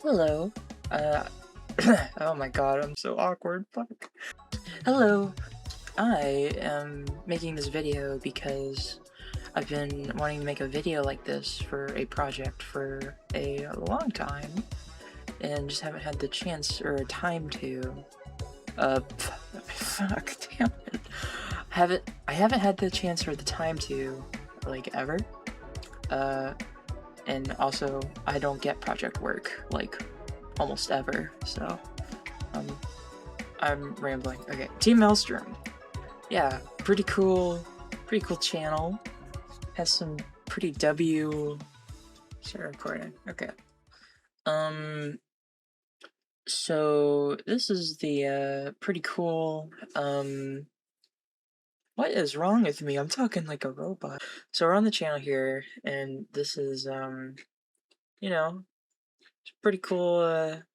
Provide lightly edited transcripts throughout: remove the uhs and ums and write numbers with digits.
Hello. Uh, oh my god, I'm so awkward. Fuck. Hello. I am making this video because I've been wanting to make a video like this for a project for a long time and just haven't had the chance or time to. Fuck, damn it. I haven't had the chance or the time to, like, ever. And also, I don't get project work, like, almost ever, so, I'm rambling. Okay, Team Maelstrom. Yeah, pretty cool channel. Has some pretty Start recording, okay. So, this is the, pretty cool, what is wrong with me? I'm talking like a robot. So we're on the channel here, and this is, you know, pretty cool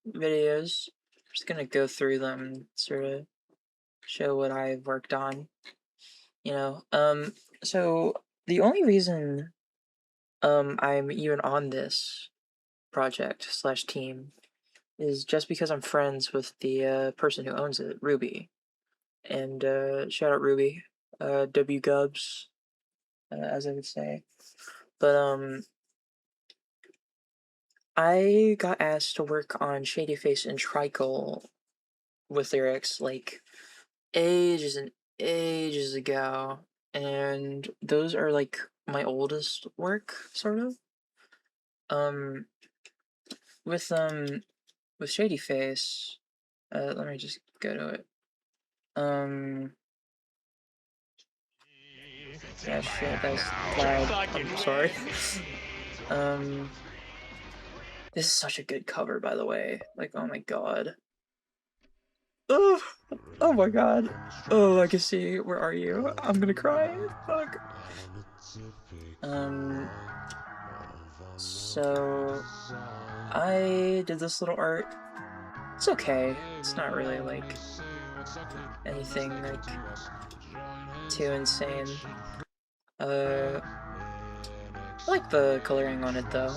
videos. I'm just gonna go through them, sort of show what I've worked on. So the only reason I'm even on this project slash team is just because I'm friends with the person who owns it, Ruby. And shout out Ruby, W Gubs, as I would say. But I got asked to work on Shady Face and Tricle with lyrics like ages and ages ago, and those are like my oldest work, sort of. Um, with with Shady Face, let me just go to it. Yeah, shit, that's loud. I'm sorry. This is such a good cover, by the way. Like, oh my god. Oh, oh my god. Oh, I can see. Where are you? I'm gonna cry. Fuck. So I did this little art. It's okay. It's not really like anything like too insane. I like the coloring on it though.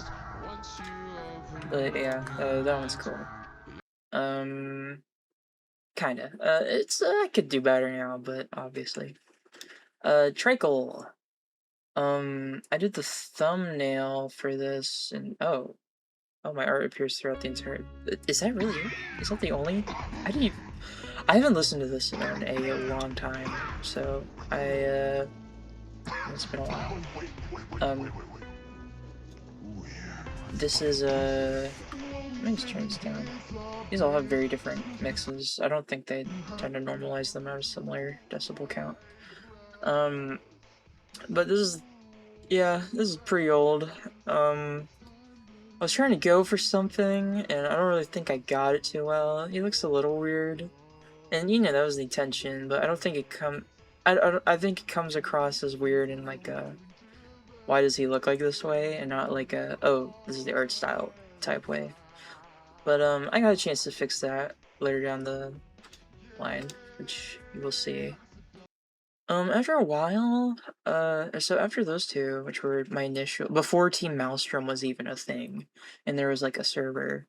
But yeah, that one's cool. Kinda. I could do better now, but obviously. Trickle. I did the thumbnail for this, and oh, my art appears throughout the entire. Is that really it? Is that the only? I haven't listened to this in a long time, so it's been a while. This is let me just turn this down. These all have very different mixes. I don't think they tend to normalize them at a similar decibel count. But this is pretty old. I was trying to go for something, and I don't really think I got it too well. He looks a little weird, and that was the intention, but I don't think I think it comes across as weird and like why does he look like this way, and not like oh, this is the art style type way. But I got a chance to fix that later down the line, which you will see. After a while, so after those two, which were my initial, before Team Maelstrom was even a thing, and there was like a server,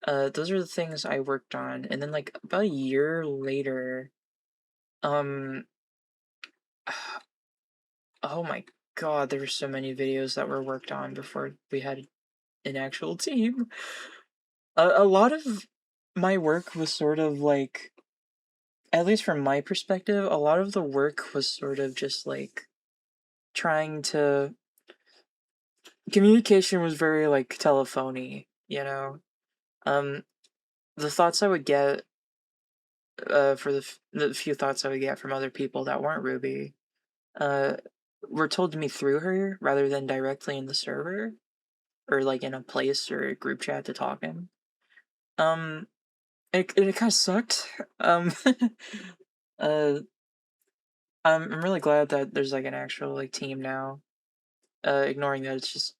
those are the things I worked on, and then like about a year later, um, oh my god, there were so many videos that were worked on before we had an actual team. A lot of my work was sort of like, at least from my perspective, a lot of the work was sort of just like trying to communication was very like telephony, you know. The thoughts I would get for the few thoughts I would get from other people that weren't Ruby uh were told to me through her rather than directly in the server or like in a place or a group chat to talk in. um it kind of sucked. Uh I'm really glad that there's like an actual like team now, ignoring that it's just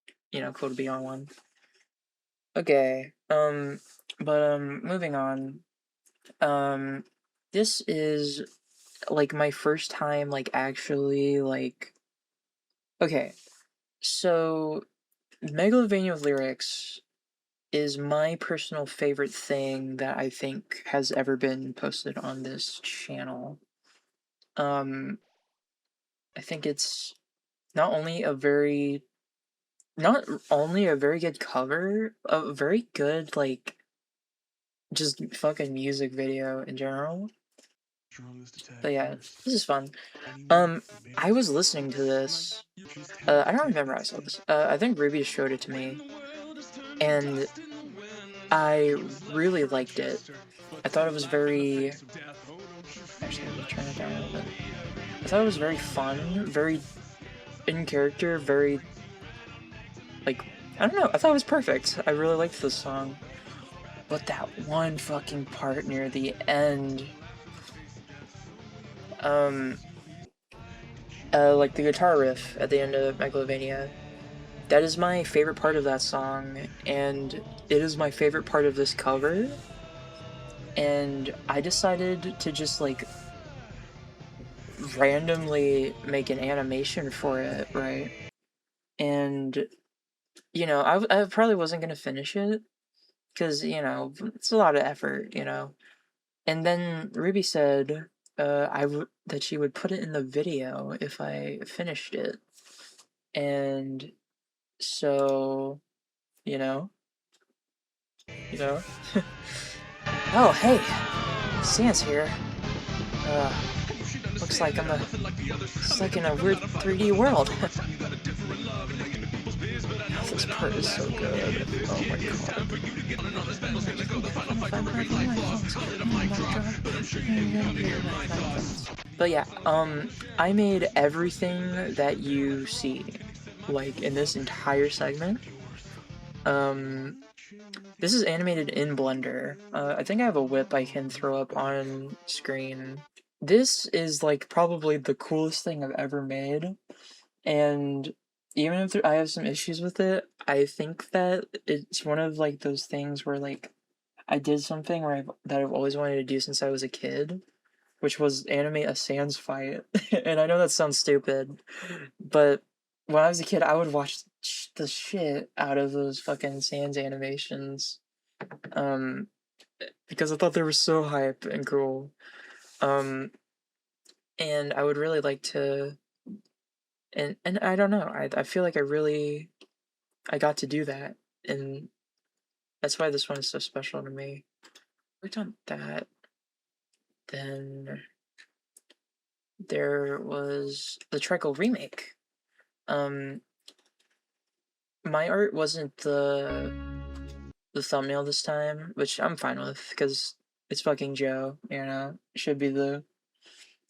cool to be on one. Okay, but moving on. This is like my first time like actually like, okay, so Megalovania with lyrics is my personal favorite thing that I think has ever been posted on this channel. I think it's not only a very good cover, a very good, like, just fucking music video in general. But yeah, this is fun. I was listening to this. I don't remember how I saw this. I think Ruby showed it to me, and I really liked it. I thought it was very... Actually, let me turn it down a little bit. I thought it was very fun, very in character, very... like, I don't know, I thought it was perfect. I really liked this song. But that one fucking part near the end... like the guitar riff at the end of Megalovania. That is my favorite part of that song, and it is my favorite part of this cover. And I decided to just, like, randomly make an animation for it, right? And, you know, I probably wasn't gonna finish it, because, you know, it's a lot of effort, you know? And then Ruby said, that she would put it in the video if I finished it. And so, you know. Oh, hey, Sans here. Looks like I'm stuck in a weird 3D world. This part is so good. Oh my god. But yeah, I made everything that you see, like, in this entire segment. This is animated in Blender. I think I have a whip I can throw up on screen. This is, like, probably the coolest thing I've ever made, and even if I have some issues with it, I think that it's one of, like, those things where, like, I did something that I've always wanted to do since I was a kid, which was animate a Sans fight. And I know that sounds stupid, but when I was a kid, I would watch the shit out of those fucking Sans animations, because I thought they were so hype and cool. And I would really like to, and I don't know, I feel like I got to do that, and that's why this one is so special to me. Worked on that. Then there was the Trickle remake. My art wasn't the thumbnail this time, which I'm fine with, because it's fucking Joe, you know? Should be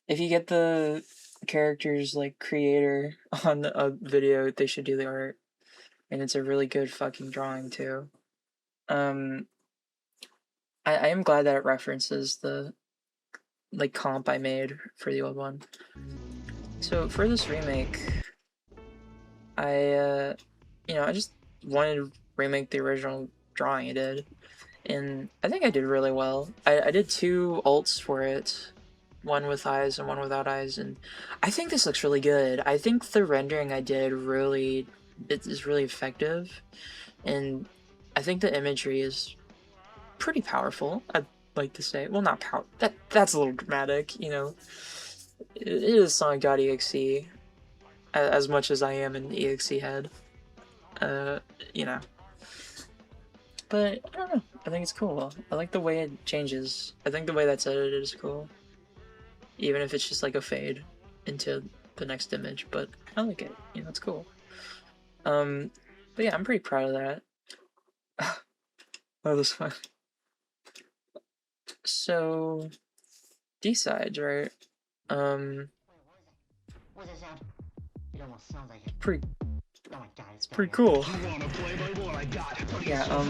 if you get the character's, like, creator on a video, they should do the art. And it's a really good fucking drawing, too. I am glad that it references the, like, comp I made for the old one. So for this remake, I just wanted to remake the original drawing I did, and I think I did really well. I did 2 alts for it, one with eyes and one without eyes, and I think this looks really good. I think the rendering I did is really effective, and I think the imagery is pretty powerful, I'd like to say. Well, not power. That's a little dramatic, you know. It is Sonic.exe, as much as I am an EXE head. You know. But, I don't know. I think it's cool. I like the way it changes. I think the way that's edited is cool. Even if it's just like a fade into the next image, but I like it. You know, it's cool. But yeah, I'm pretty proud of that. That was fun. So, D-sides, right? Pretty cool. Yeah,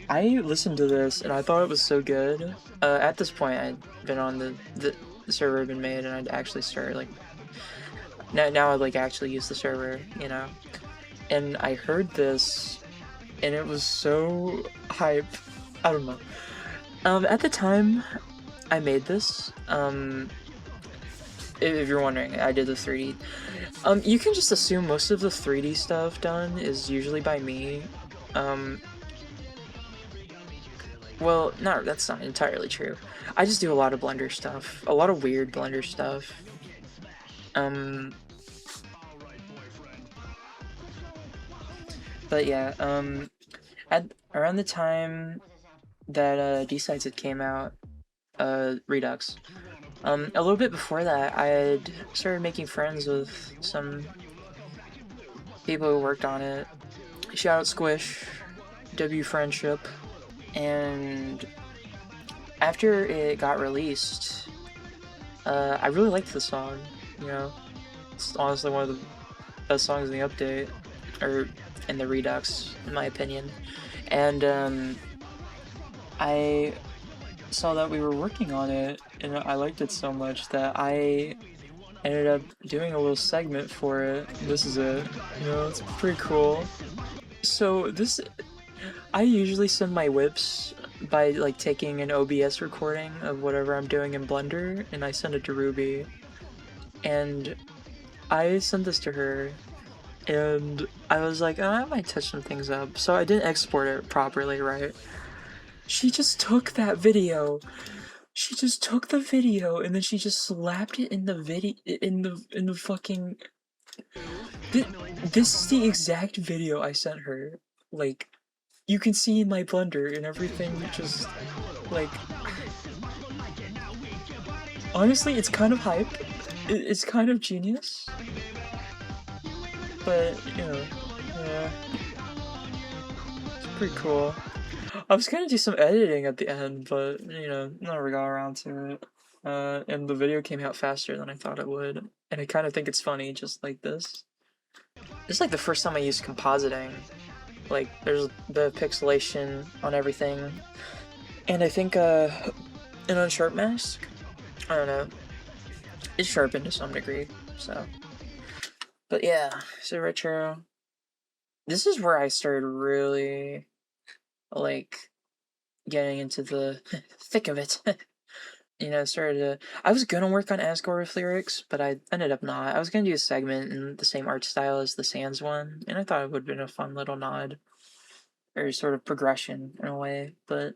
I listened to this and I thought it was so good. At this point, I'd been on the server had been made, and I'd actually start, like, now I'd, like, actually use the server, you know? And I heard this, and it was so hype. I don't know. At the time I made this, if you're wondering, I did the 3D. You can just assume most of the 3D stuff done is usually by me. Well, no, that's not entirely true. I just do a lot of Blender stuff. A lot of weird Blender stuff. But yeah, at around the time that D-Sides had came out, Redux, a little bit before that, I had started making friends with some people who worked on it. Shout out Squish, W Friendship, and after it got released, I really liked the song. You know, it's honestly one of the best songs in the update, or in the Redux, in my opinion. And I saw that we were working on it, and I liked it so much that I ended up doing a little segment for it. This is it. You know, it's pretty cool. So I usually send my whips by like taking an OBS recording of whatever I'm doing in Blender, and I send it to Ruby. And I sent this to her, and I was like, oh, I might touch some things up. So I didn't export it properly, right? She just took that video. She just took the video and then she just slapped it in the video in the fucking. This is the exact video I sent her. Like, you can see in my Blender and everything. Just like, honestly, it's kind of hype. It's kind of genius. But you know, yeah, it's pretty cool. I was gonna do some editing at the end, but you know, never got around to it. And the video came out faster than I thought it would, and I kind of think it's funny, just like this. This is like the first time I used compositing. Like, there's the pixelation on everything, and I think an unsharp mask. I don't know. It's sharpened to some degree, so. But yeah, so retro. This is where I started really, like, getting into the thick of it. You know, I was gonna work on Asgore lyrics, but I ended up not. I was gonna do a segment in the same art style as the Sans one, and I thought it would have been a fun little nod, or sort of progression in a way, but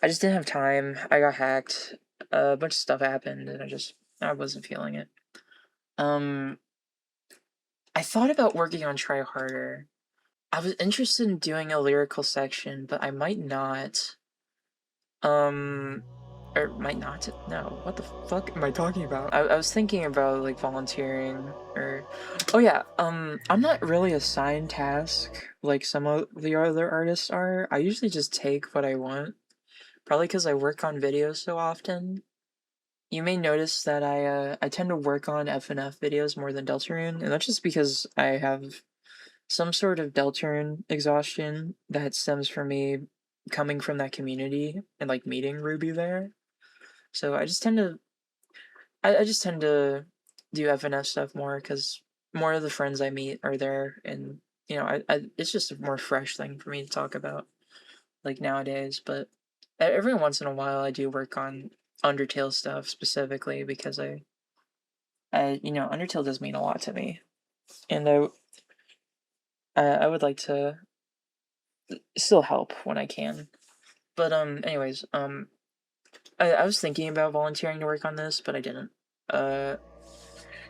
I just didn't have time. I got hacked, a bunch of stuff happened, and I wasn't feeling it. I thought about working on Try Harder. I was interested in doing a lyrical section, but I might not. Or might not. No, what the fuck am I talking about? I was thinking about like volunteering or. Oh yeah. I'm not really assigned task like some of the other artists are. I usually just take what I want. Probably because I work on videos so often. You may notice that I tend to work on FNF videos more than Deltarune, and that's just because I have some sort of Deltarune exhaustion that stems from me coming from that community and like meeting Ruby there. So I just tend to do FNF stuff more because more of the friends I meet are there, and you know, it's just a more fresh thing for me to talk about like nowadays. But every once in a while, I do work on Undertale stuff specifically because you know, Undertale does mean a lot to me, and I would like to still help when I can. But anyways, I was thinking about volunteering to work on this, but I didn't. And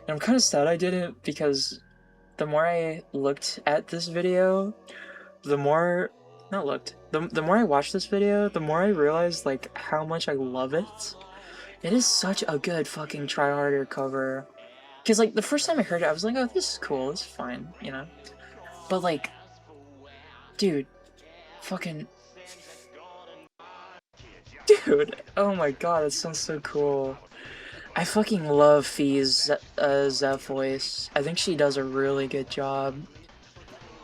I'm kind of sad I didn't because the more I looked at this video, the more the more I watched this video, the more I realized like how much I love it. It is such a good fucking Try Harder cover. Cause like the first time I heard it, I was like, oh, this is cool, this is fine, you know. But like, dude, fucking. Dude, oh my god, that sounds so cool. I fucking love Fee's Zev voice. I think she does a really good job.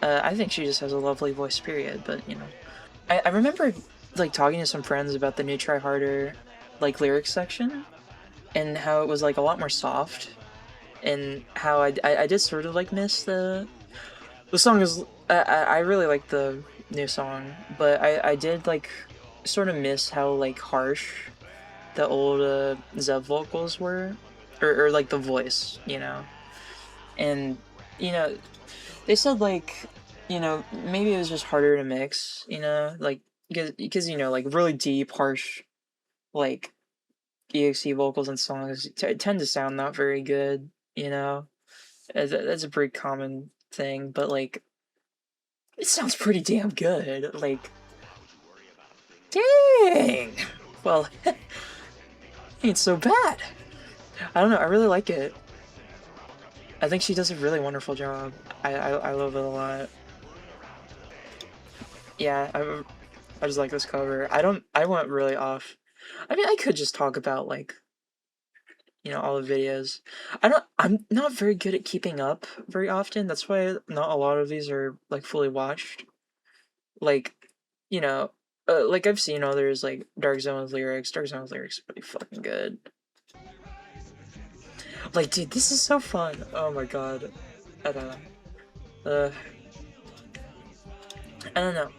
I think she just has a lovely voice, period, but, you know. I remember, like, talking to some friends about the new Try Harder, like, lyrics section, and how it was, like, a lot more soft, and how I did sort of, like, miss the song is, I really like the new song, but I did, like, sort of miss how, like, harsh the old Zev vocals were, or like the voice, you know. And you know, they said like, you know, maybe it was just harder to mix, you know, like because you know, like really deep, harsh, like EXE vocals and songs tend to sound not very good. You know, that's a pretty common thing, but like it sounds pretty damn good. Like, dang. Well, ain't so bad. I don't know. I really like it. I think she does a really wonderful job. I love it a lot. Yeah, I just like this cover. I went really off. I mean, I could just talk about like, you know, all the videos. I'm not very good at keeping up very often. That's why not a lot of these are like fully watched. Like, you know, like I've seen others like Dark Zone with lyrics. Dark Zone with lyrics is pretty fucking good. Like, dude, this is so fun. Oh my god. I don't know. I don't know.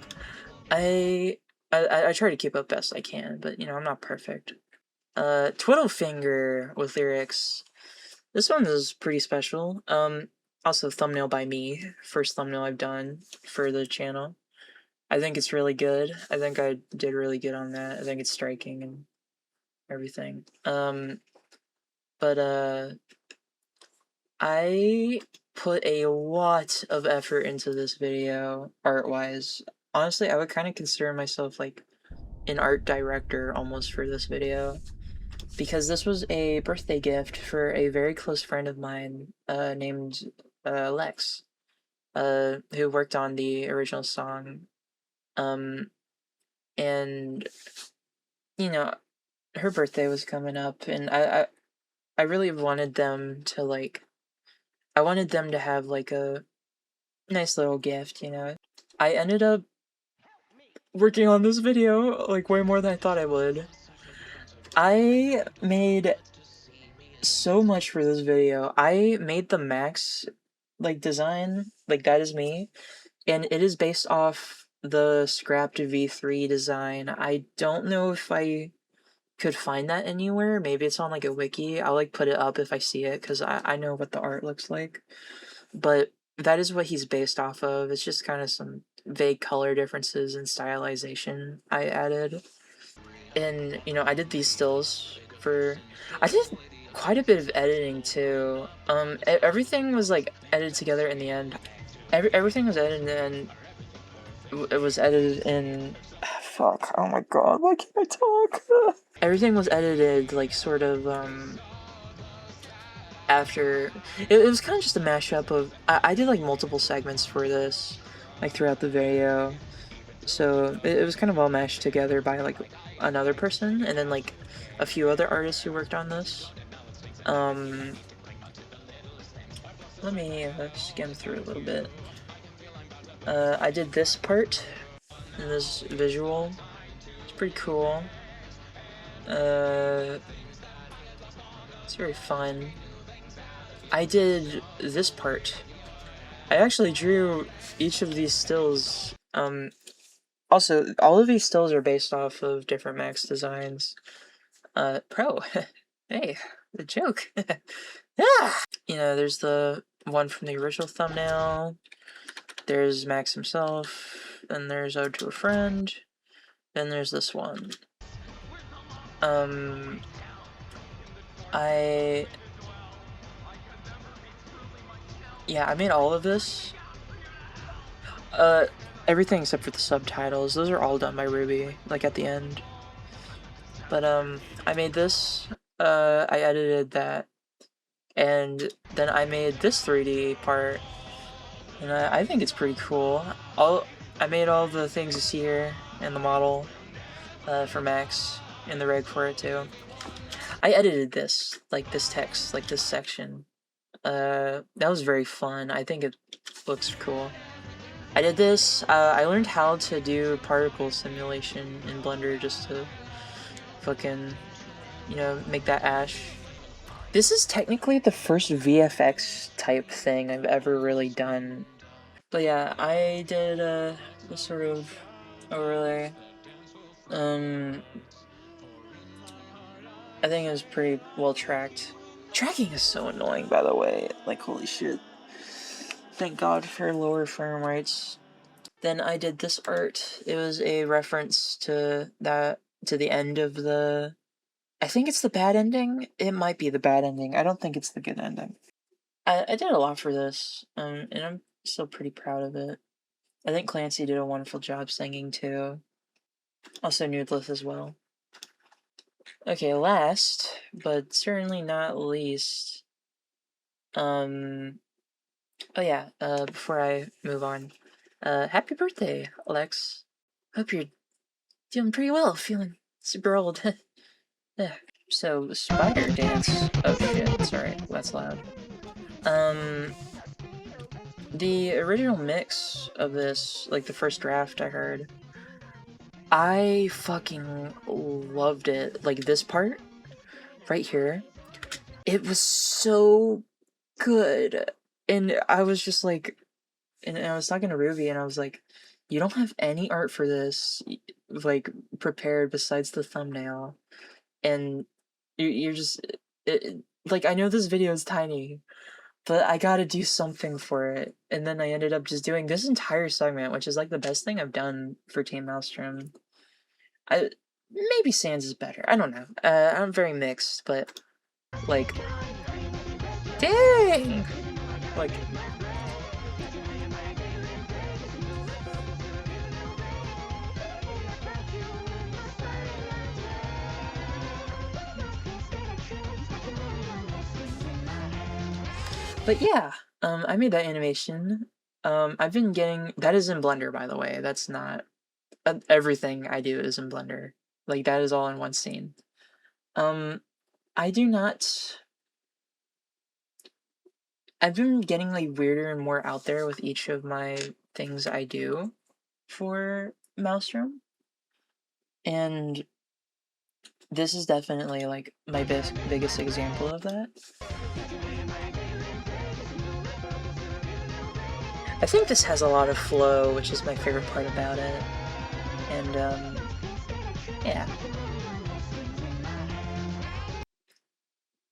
I try to keep up best I can, but you know, I'm not perfect. TWIDDLEFINGER with lyrics. This one is pretty special. Also thumbnail by me. First thumbnail I've done for the channel. I think it's really good. I think I did really good on that. I think it's striking and everything. But I put a lot of effort into this video, art-wise. Honestly, I would kind of consider myself like an art director almost for this video, because this was a birthday gift for a very close friend of mine named Lex, who worked on the original song. And you know, her birthday was coming up, and I really wanted them to like, I wanted them to have like a nice little gift, you know. I ended up working on this video like way more than I thought I would. I made so much for this video. I made the Max like design, like that is me, and it is based off the scrapped V3 design. I don't know if I could find that anywhere. Maybe it's on like a wiki. I'll like put it up if I see it, because I know what the art looks like. But that is what he's based off of. It's just kind of some vague color differences and stylization I added. And, you know, I did these stills for... I did quite a bit of editing, too. Everything was, like, edited together in the end. Everything was edited, and then it was edited in... Fuck, oh my god, why can't I talk? Everything was edited, like, sort of, after... It was kind of just a mashup of... I did, like, multiple segments for this, like, throughout the video. So it was kind of all mashed together by like another person, and then like a few other artists who worked on this. Let me skim through a little bit. I did this part and this visual. It's pretty cool. It's very fun. I did this part. I actually drew each of these stills. Also, all of these stills are based off of different Max designs. Pro, hey, the joke. Yeah! You know, there's the one from the original thumbnail, there's Max himself, then there's Ode to a Friend, then there's this one. Yeah, I made all of this. Everything except for the subtitles. Those are all done by Ruby, like at the end. But, I made this, I edited that, and then I made this 3D part, and I think it's pretty cool. I made all the things you see here, and the model, for Max, and the rig for it too. I edited this, like this text, like this section. That was very fun. I think it looks cool. I did this, I learned how to do particle simulation in Blender just to fucking, you know, make that ash. This is technically the first VFX type thing I've ever really done. But yeah, I did this sort of overlay. I think it was pretty well tracked. Tracking is so annoying, by the way. Like, holy shit. Thank God for lower frame rates. Then I did this art. It was a reference to the end of the... I think it's the bad ending. It might be the bad ending. I don't think it's the good ending. I did a lot for this, and I'm still pretty proud of it. I think Clancy did a wonderful job singing too. Also Noodleth as well. Okay, last, but certainly not least. Oh yeah, before I move on. Happy birthday, Alex. Hope you're doing pretty well, feeling super old. Yeah. So, spider dance. Oh shit, sorry, that's loud. The original mix of this, like the first draft I heard, I fucking loved it. Like this part, right here, it was so good. And I was just like, and I was talking to Ruby and I was like, you don't have any art for this, like, prepared besides the thumbnail. And you're just, like, I know this video is tiny, but I gotta do something for it. And then I ended up just doing this entire segment, which is like the best thing I've done for Team Maelstrom. Maybe Sans is better. I don't know. I'm very mixed, but like, dang! Like, but yeah, I made that animation. I've been getting, that is in Blender, by the way. That's not, everything I do is in Blender. Like, that is all in one scene. I do not, I've been getting like weirder and more out there with each of my things I do for Maelstrom. And this is definitely like my biggest example of that. I think this has a lot of flow, which is my favorite part about it. And yeah.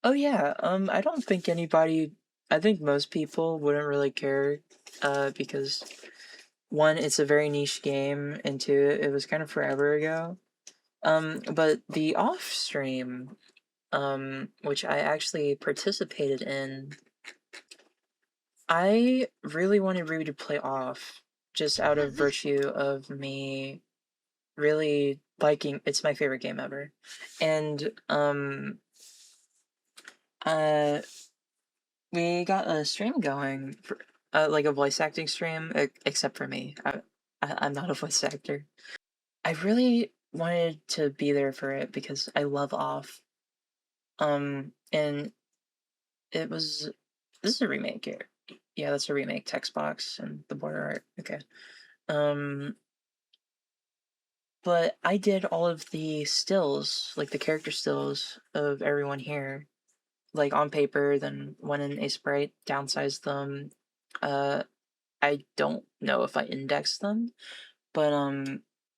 Oh yeah, I don't think anybody, I think most people wouldn't really care, because one, it's a very niche game, and two, it was kind of forever ago. But the off stream, which I actually participated in, I really wanted Ruby to play off, just out of virtue of me really liking, it's my favorite game ever. And, we got a stream going, for, like a voice acting stream, except for me. I'm not a voice actor. I really wanted to be there for it because I love off. And it was, this is a remake here. Yeah, that's a remake text box and the border art. Okay. But I did all of the stills, like the character stills of everyone here, like on paper, then went in Aethos-inspired, downsized them. I don't know if I indexed them, but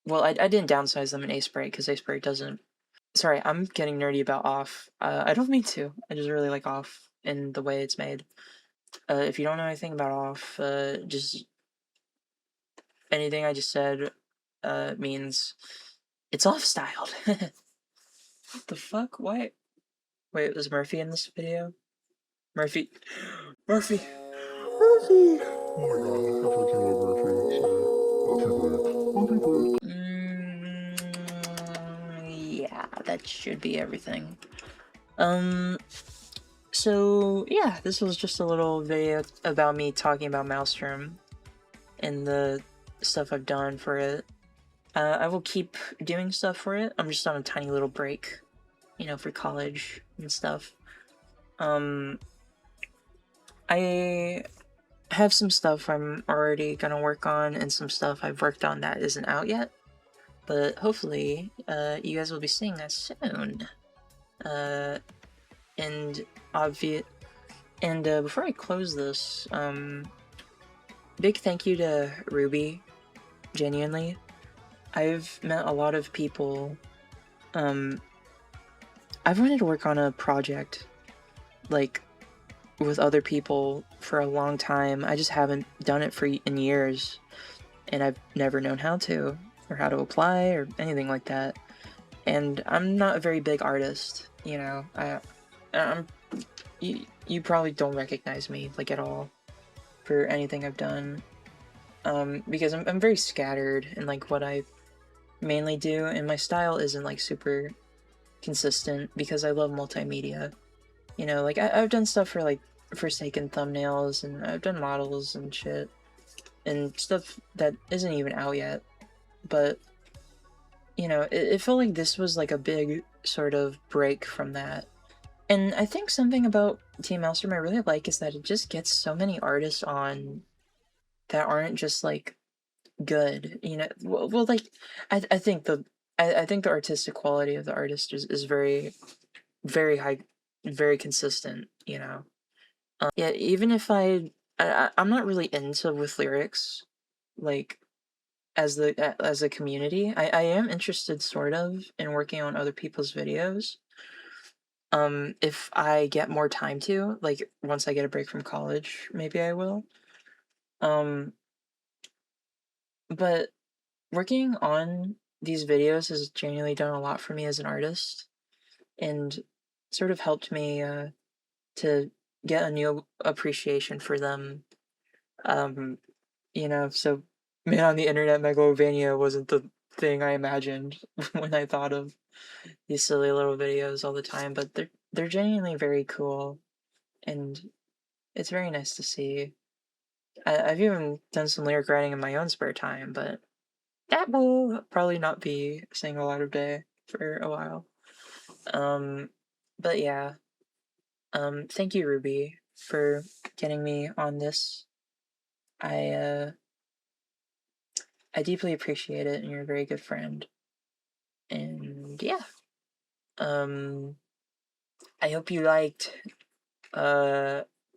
well, I didn't downsize them in Aethos-inspired because Aethos-inspired doesn't. Sorry, I'm getting nerdy about off. I don't mean to. I just really like off in the way it's made. If you don't know anything about off, just anything I just said means it's off styled. What the fuck? Why? Wait, was Murphy in this video? Murphy. Murphy. Murphy. Oh my god, I definitely came with Murphy. Yeah, that should be everything. So yeah, this was just a little video about me talking about Maelstrom and the stuff I've done for it. I will keep doing stuff for it. I'm just on a tiny little break, you know, for college and stuff. I have some stuff I'm already gonna work on and some stuff I've worked on that isn't out yet. But hopefully, you guys will be seeing that soon. And obvious. And before I close this, big thank you to Ruby. Genuinely, I've met a lot of people. I've wanted to work on a project, like, with other people for a long time. I just haven't done it in years. and I've never known how to, or how to apply, or anything like that. And I'm not a very big artist, you know. You probably don't recognize me, like, at all for anything I've done, because I'm very scattered in, like, what I mainly do, and my style isn't, like, super consistent because I love multimedia. You know, like, I've done stuff for, like, Forsaken thumbnails, and I've done models and shit, and stuff that isn't even out yet, but, you know, it felt like this was, like, a big sort of break from that. And I think something about Team Maelstrom I really like is that it just gets so many artists on that aren't just, like, good, you know. Well, like, I think I think the artistic quality of the artist is very, very high, very consistent, you know. Yeah, even if I'm not really into with lyrics, like, as a community. I am interested sort of in working on other people's videos. If I get more time to, like, once I get a break from college, maybe I will. Um, but working on these videos has genuinely done a lot for me as an artist, and sort of helped me to get a new appreciation for them. Um, you know, so Man on the Internet Megalovania wasn't the thing I imagined when I thought of these silly little videos all the time, but they're genuinely very cool, and it's very nice to see. I've even done some lyric writing in my own spare time, but that will probably not be seeing a light of day for a while. Um, but yeah, thank you, Ruby, for getting me on this. I I deeply appreciate it, and you're a very good friend. And yeah, um, I hope you liked Gobi.